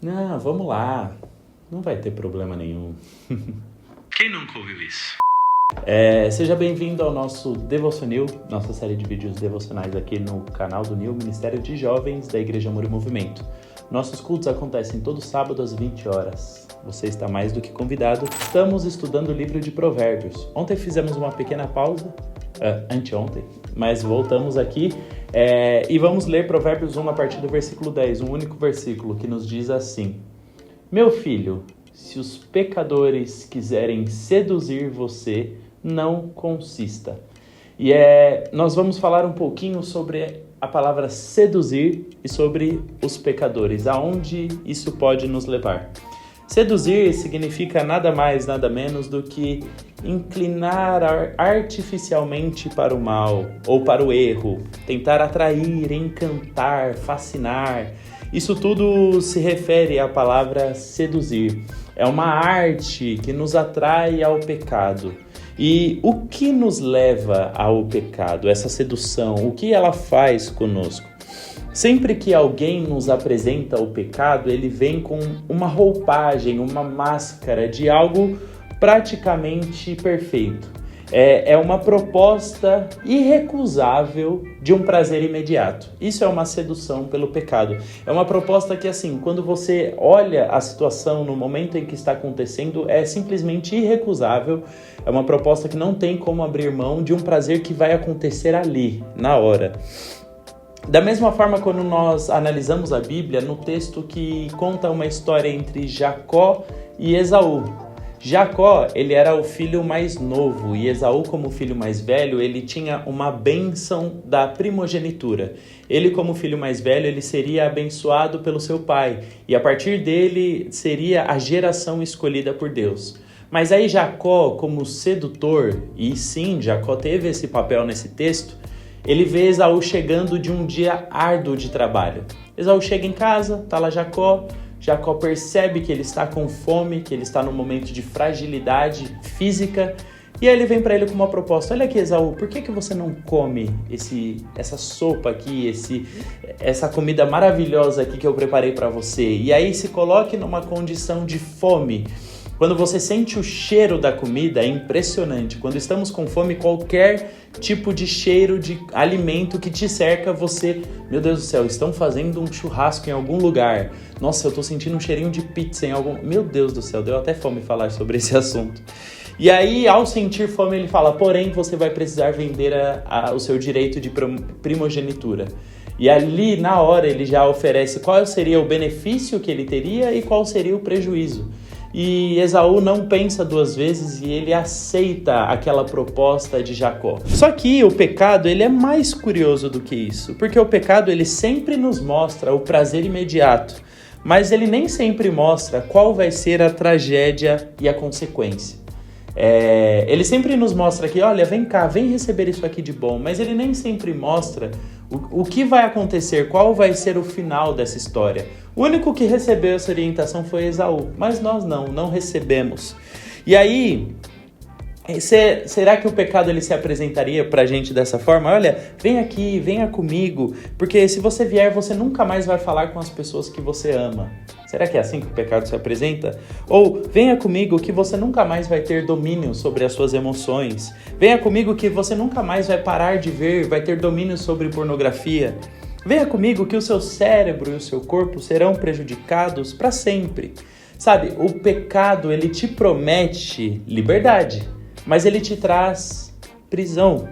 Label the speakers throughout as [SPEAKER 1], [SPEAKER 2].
[SPEAKER 1] Não, vamos lá. Não vai ter problema nenhum.
[SPEAKER 2] Quem nunca ouviu isso?
[SPEAKER 1] Seja bem-vindo ao nosso Devocionil, nossa série de vídeos devocionais aqui no canal do NIL, Ministério de Jovens da Igreja Amor e Movimento. Nossos cultos acontecem todo sábado às 20 horas. Você está mais do que convidado. Estamos estudando o livro de Provérbios. Ontem fizemos uma pequena pausa, anteontem, mas voltamos aqui e vamos ler Provérbios 1 a partir do versículo 10, um único versículo que nos diz assim: Meu filho, se os pecadores quiserem seduzir você, não consista. E nós vamos falar um pouquinho sobre a palavra seduzir e sobre os pecadores, aonde isso pode nos levar. Seduzir significa nada mais, nada menos do que inclinar artificialmente para o mal ou para o erro, tentar atrair, encantar, fascinar. Isso tudo se refere à palavra seduzir. É uma arte que nos atrai ao pecado. E o que nos leva ao pecado, essa sedução? O que ela faz conosco? Sempre que alguém nos apresenta o pecado, ele vem com uma roupagem, uma máscara de algo praticamente perfeito. É uma proposta irrecusável de um prazer imediato. Isso é uma sedução pelo pecado. É uma proposta que, assim, quando você olha a situação no momento em que está acontecendo, é simplesmente irrecusável. É uma proposta que não tem como abrir mão de um prazer que vai acontecer ali, na hora. Da mesma forma, quando nós analisamos a Bíblia, no texto que conta uma história entre Jacó e Esaú. Jacó, ele era o filho mais novo e Esaú, como filho mais velho, ele tinha uma bênção da primogenitura. Ele, como filho mais velho, ele seria abençoado pelo seu pai e a partir dele seria a geração escolhida por Deus. Mas aí Jacó, como sedutor, e sim, Jacó teve esse papel nesse texto, ele vê Esaú chegando de um dia árduo de trabalho. Esaú chega em casa, tá lá Jacó percebe que ele está com fome, que ele está num momento de fragilidade física, e aí ele vem para ele com uma proposta: olha aqui, Esaú, por que você não come essa sopa aqui, essa comida maravilhosa aqui que eu preparei para você? E aí se coloque numa condição de fome. Quando você sente o cheiro da comida, é impressionante. Quando estamos com fome, qualquer tipo de cheiro de alimento que te cerca, você... Meu Deus do céu, estão fazendo um churrasco em algum lugar. Nossa, eu tô sentindo um cheirinho de pizza em algum... Meu Deus do céu, deu até fome falar sobre esse assunto. E aí, ao sentir fome, ele fala: porém, você vai precisar vender o seu direito de primogenitura. E ali, na hora, ele já oferece qual seria o benefício que ele teria e qual seria o prejuízo. E Esaú não pensa duas vezes e ele aceita aquela proposta de Jacó. Só que o pecado, ele é mais curioso do que isso, porque o pecado, ele sempre nos mostra o prazer imediato, mas ele nem sempre mostra qual vai ser a tragédia e a consequência. Ele sempre nos mostra que, olha, vem cá, vem receber isso aqui de bom, mas ele nem sempre mostra o que vai acontecer, qual vai ser o final dessa história. O único que recebeu essa orientação foi Esaú, mas nós não recebemos. E aí, será que o pecado ele se apresentaria pra gente dessa forma? Olha, vem aqui, venha comigo, porque se você vier, você nunca mais vai falar com as pessoas que você ama. Será que é assim que o pecado se apresenta? Ou, venha comigo que você nunca mais vai ter domínio sobre as suas emoções. Venha comigo que você nunca mais vai parar de ver, vai ter domínio sobre pornografia. Venha comigo que o seu cérebro e o seu corpo serão prejudicados para sempre. Sabe, o pecado, ele te promete liberdade, mas ele te traz prisão.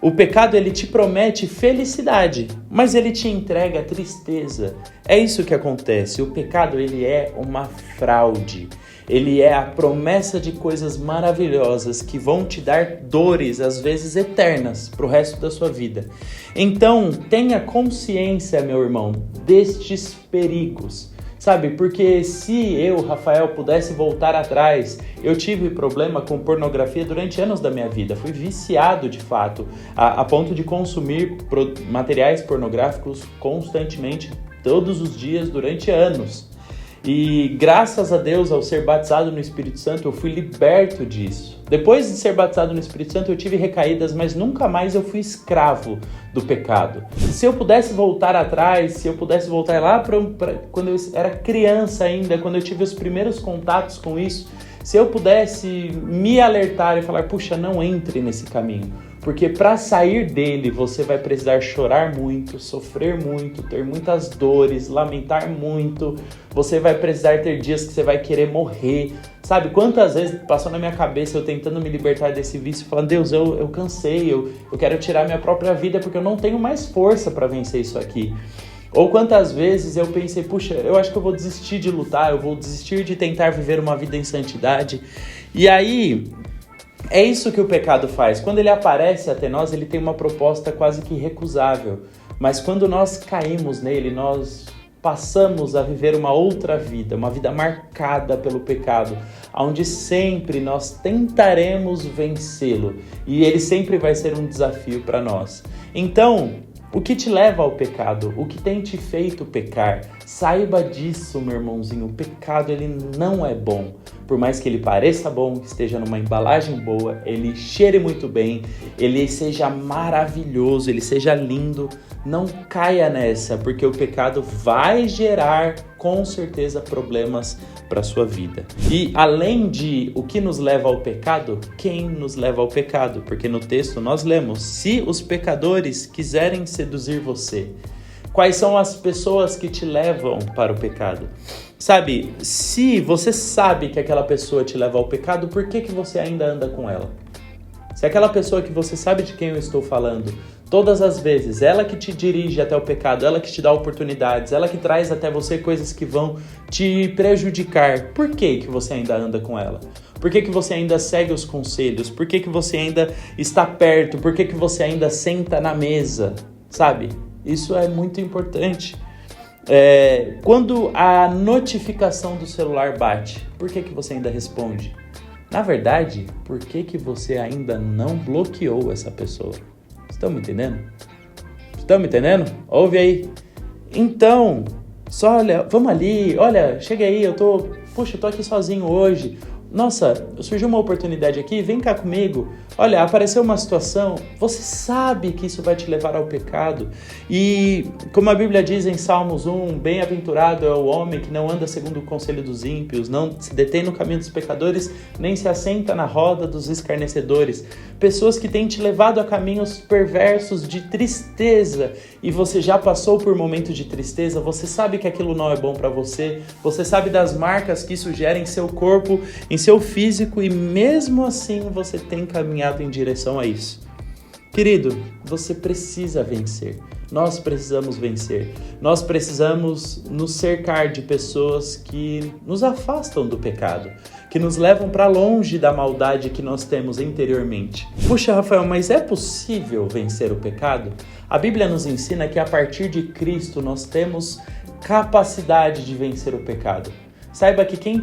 [SPEAKER 1] O pecado, ele te promete felicidade, mas ele te entrega tristeza. É isso que acontece. O pecado, ele é uma fraude. Ele é a promessa de coisas maravilhosas que vão te dar dores, às vezes eternas, para o resto da sua vida. Então, tenha consciência, meu irmão, destes perigos. Sabe, porque se eu, Rafael, pudesse voltar atrás, eu tive problema com pornografia durante anos da minha vida. Fui viciado, de fato, a ponto de consumir materiais pornográficos constantemente, todos os dias, durante anos. E graças a Deus, ao ser batizado no Espírito Santo, eu fui liberto disso. Depois de ser batizado no Espírito Santo, eu tive recaídas, mas nunca mais eu fui escravo do pecado. Se eu pudesse voltar atrás, se eu pudesse voltar lá para quando eu era criança ainda, quando eu tive os primeiros contatos com isso, se eu pudesse me alertar e falar, puxa, não entre nesse caminho. Porque para sair dele, você vai precisar chorar muito, sofrer muito, ter muitas dores, lamentar muito. Você vai precisar ter dias que você vai querer morrer. Sabe, quantas vezes passou na minha cabeça eu tentando me libertar desse vício, falando, Deus, eu cansei, eu quero tirar minha própria vida porque eu não tenho mais força para vencer isso aqui. Ou quantas vezes eu pensei, puxa, eu acho que eu vou desistir de lutar, eu vou desistir de tentar viver uma vida em santidade. E aí, é isso que o pecado faz. Quando ele aparece até nós, ele tem uma proposta quase que irrecusável. Mas quando nós caímos nele, nós passamos a viver uma outra vida, uma vida marcada pelo pecado, onde sempre nós tentaremos vencê-lo. E ele sempre vai ser um desafio para nós. Então, o que te leva ao pecado? O que tem te feito pecar? Saiba disso, meu irmãozinho. O pecado, ele não é bom. Por mais que ele pareça bom, esteja numa embalagem boa, ele cheire muito bem, ele seja maravilhoso, ele seja lindo, não caia nessa, porque o pecado vai gerar, com certeza, problemas para a sua vida. E além de o que nos leva ao pecado, quem nos leva ao pecado? Porque no texto nós lemos, se os pecadores quiserem seduzir você, quais são as pessoas que te levam para o pecado? Sabe, se você sabe que aquela pessoa te leva ao pecado, por que você ainda anda com ela? Se aquela pessoa que você sabe de quem eu estou falando, todas as vezes, ela que te dirige até o pecado, ela que te dá oportunidades, ela que traz até você coisas que vão te prejudicar, por que você ainda anda com ela? Por que você ainda segue os conselhos? Por que você ainda está perto? Por que você ainda senta na mesa? Sabe? Isso é muito importante. Quando a notificação do celular bate, por que você ainda responde? Na verdade, por que você ainda não bloqueou essa pessoa? Estão me entendendo? Estão me entendendo? Ouve aí. Então, só olha, vamos ali, olha, chega aí, eu tô aqui sozinho hoje. Nossa, surgiu uma oportunidade aqui, vem cá comigo. Olha, apareceu uma situação, você sabe que isso vai te levar ao pecado. E como a Bíblia diz em Salmos 1, bem-aventurado é o homem que não anda segundo o conselho dos ímpios, não se detém no caminho dos pecadores, nem se assenta na roda dos escarnecedores. Pessoas que têm te levado a caminhos perversos de tristeza. E você já passou por momentos de tristeza, você sabe que aquilo não é bom para você, você sabe das marcas que isso gera em seu corpo, em seu físico, e mesmo assim você tem caminhado em direção a isso. Querido, você precisa vencer. Nós precisamos vencer. Nós precisamos nos cercar de pessoas que nos afastam do pecado, que nos levam para longe da maldade que nós temos interiormente. Puxa, Rafael, mas é possível vencer o pecado? A Bíblia nos ensina que a partir de Cristo nós temos capacidade de vencer o pecado. Saiba que quem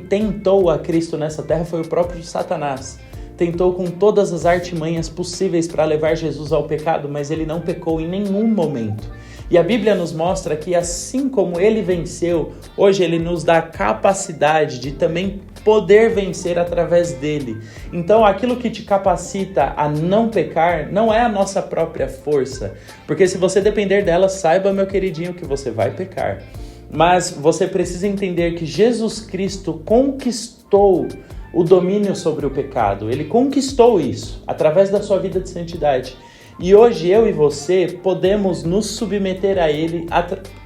[SPEAKER 1] tentou a Cristo nessa terra foi o próprio Satanás. Tentou com todas as artimanhas possíveis para levar Jesus ao pecado, mas ele não pecou em nenhum momento. E a Bíblia nos mostra que assim como ele venceu, hoje ele nos dá a capacidade de também poder vencer através dele. Então aquilo que te capacita a não pecar não é a nossa própria força, porque se você depender dela, saiba, meu queridinho, que você vai pecar. Mas você precisa entender que Jesus Cristo conquistou o domínio sobre o pecado. Ele conquistou isso através da sua vida de santidade. E hoje eu e você podemos nos submeter a Ele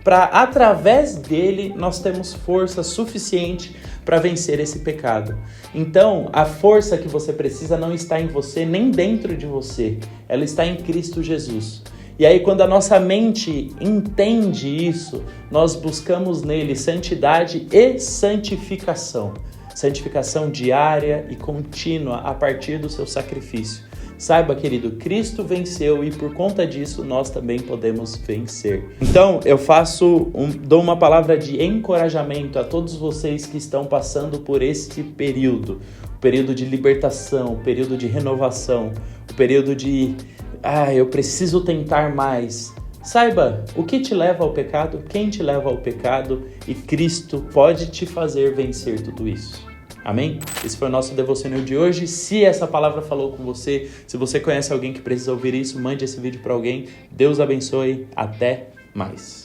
[SPEAKER 1] para, através dele, nós temos força suficiente para vencer esse pecado. Então, a força que você precisa não está em você, nem dentro de você. Ela está em Cristo Jesus. E aí, quando a nossa mente entende isso, nós buscamos nele santidade e santificação. Santificação diária e contínua a partir do seu sacrifício. Saiba, querido, Cristo venceu e por conta disso nós também podemos vencer. Então, eu dou uma palavra de encorajamento a todos vocês que estão passando por este período. O período de libertação, o período de renovação, o período de eu preciso tentar mais. Saiba o que te leva ao pecado, quem te leva ao pecado e Cristo pode te fazer vencer tudo isso. Amém? Esse foi o nosso devocional de hoje. Se essa palavra falou com você, se você conhece alguém que precisa ouvir isso, mande esse vídeo para alguém. Deus abençoe. Até mais.